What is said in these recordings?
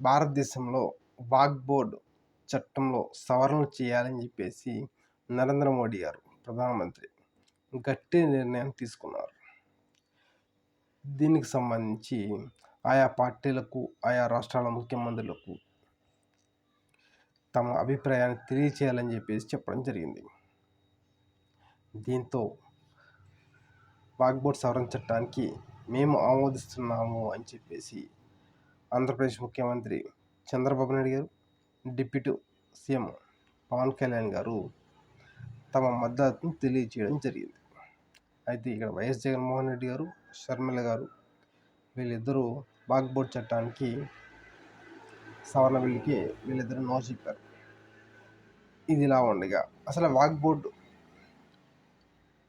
భారతదేశంలో walk board చట్టంలో సవరణలు చేయాలని చెప్పేసి నరేంద్ర మోడీ గారు ప్రధానమంత్రి గట్టి నిర్ణయం తీసుకున్నారు. దీనికి సంబంధించి ఆయా పార్టీలకు, ఆయా రాష్ట్రాల ముఖ్యమంత్రులకు తమ అభిప్రాయాన్ని తెలియచేయాలని చెప్పేసి చెప్పడం జరిగింది. దీంతో వాక్ బోర్డ్ సవరణ చట్టానికి మేము ఆమోదిస్తున్నాము అని చెప్పేసి ఆంధ్రప్రదేశ్ ముఖ్యమంత్రి చంద్రబాబు నాయుడు గారు, డిప్యూటీ సీఎం పవన్ కళ్యాణ్ గారు తమ మద్దతును తెలియజేయడం జరిగింది. అయితే ఇక్కడ వైఎస్ జగన్మోహన్ రెడ్డి గారు, షర్మిల గారు వీళ్ళిద్దరూ వాక్ బోర్డ్ చట్టానికి సవరణ బిల్లుకి వీళ్ళిద్దరూ నో చెప్పారు. ఇది ఇలా ఉండగా అసలు వాక్ బోర్డు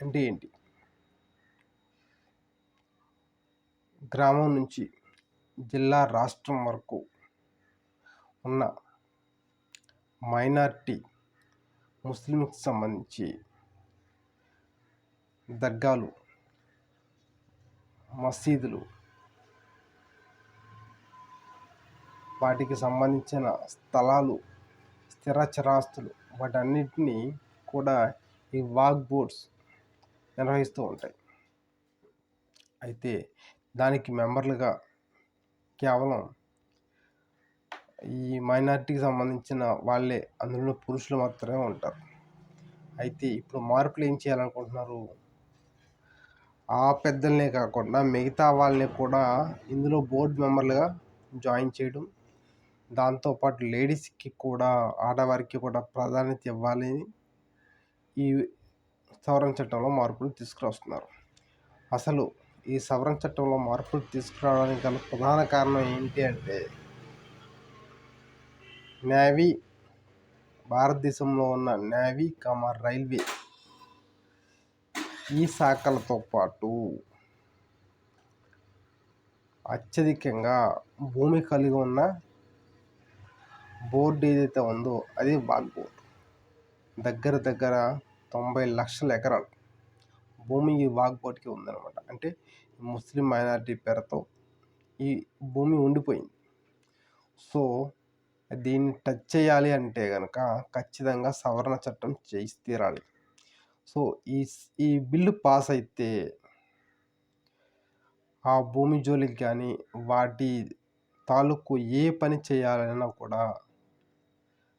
అంటే ఏంటి? గ్రామం నుంచి జిల్లా, రాష్ట్రం వరకు ఉన్న మైనారిటీ ముస్లింకి సంబంధించి దర్గాలు, మసీదులు, వాటికి సంబంధించిన స్థలాలు, స్థిర చరాస్తులు వాటన్నిటినీ కూడా ఈ వాక్ బోర్డ్స్ నిర్వహిస్తూ ఉంటాయి. అయితే దానికి మెంబర్లుగా కేవలం ఈ మైనారిటీకి సంబంధించిన వాళ్ళే, అందులో పురుషులు మాత్రమే ఉంటారు. అయితే ఇప్పుడు మార్పులు ఏం చేయాలనుకుంటున్నారు? ఆ పెద్దలనే కాకుండా మిగతా వాళ్ళని కూడా ఇందులో బోర్డు మెంబర్లుగా జాయిన్ చేయడం, దాంతోపాటు లేడీస్కి కూడా, ఆడవారికి కూడా ప్రాధాన్యత ఇవ్వాలని ఈ సవరణ చట్టంలో మార్పులు తీసుకువస్తున్నారు. అసలు ఈ సవరణ చట్టంలో మార్పులు తీసుకురావడానికి గల ప్రధాన కారణం ఏంటి అంటే, నేవీ, భారతదేశంలో ఉన్న నేవీ, రైల్వే ఈ శాఖలతో పాటు అత్యధికంగా భూమి కలిగి ఉన్న బోర్డు ఏదైతే ఉందో అది వాక్ బోర్డు. దగ్గర 90 లక్షల ఎకరాలు భూమి ఈ వాక్ బోర్డుకి ఉందన్నమాట. అంటే ముస్లిం మైనారిటీ పేరుతో ఈ భూమి ఉండిపోయింది. సో దీన్ని టచ్ చేయాలి అంటే కనుక ఖచ్చితంగా సవరణ చట్టం చేసి తీరాలి. సో ఈ బిల్లు పాస్ అయితే ఆ భూమి జోలికి కానీ, వాటి తాలూకు ఏ పని చేయాలన్నా కూడా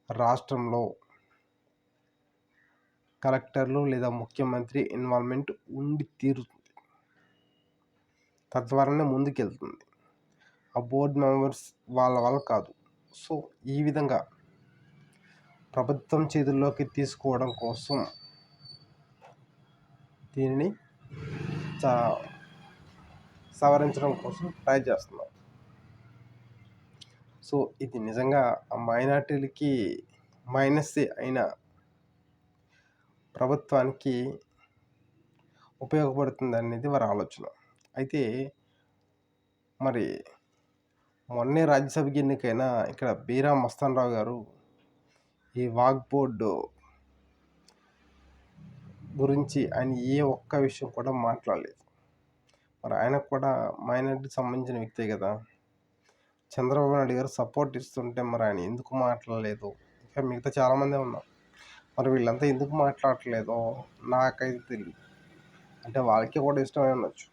రాష్ట్రంలో కలెక్టర్లు లేదా ముఖ్యమంత్రి ఇన్వాల్వ్మెంట్ ఉండి తీరుతుంది. తద్వారానే ముందుకెళ్తుంది. ఆ బోర్డు మెంబర్స్ వాళ్ళ కాదు. సో ఈ విధంగా ప్రభుత్వం చేతుల్లోకి తీసుకోవడం కోసం దీనిని సవరించడం కోసం ట్రై చేస్తున్నారు. సో ఇది నిజంగా ఆ మైనార్టీలకి మైనస్సే అయినా ప్రభుత్వానికి ఉపయోగపడుతుంది అనేది వారి ఆలోచన. అయితే మరి మొన్నే రాజ్యసభకి ఎన్నికైన ఇక్కడ బీరా మస్తాన్ రావు గారు ఈ వాక్ బోర్డు గురించి ఆయన ఏ ఒక్క విషయం కూడా మాట్లాడలేదు. మరి ఆయనకు కూడా మైనారిటీకి సంబంధించిన వ్యక్తే కదా. చంద్రబాబు నాయుడు గారు సపోర్ట్ ఇస్తుంటే మరి ఆయన ఎందుకు మాట్లాడలేదు? ఇంకా మిగతా చాలామందే ఉన్నారు. మరి వీళ్ళంతా ఎందుకు మాట్లాడట్లేదో నాకైతే తెలియదు. అంటే వాళ్ళకి కూడా ఇష్టమై ఉండొచ్చు.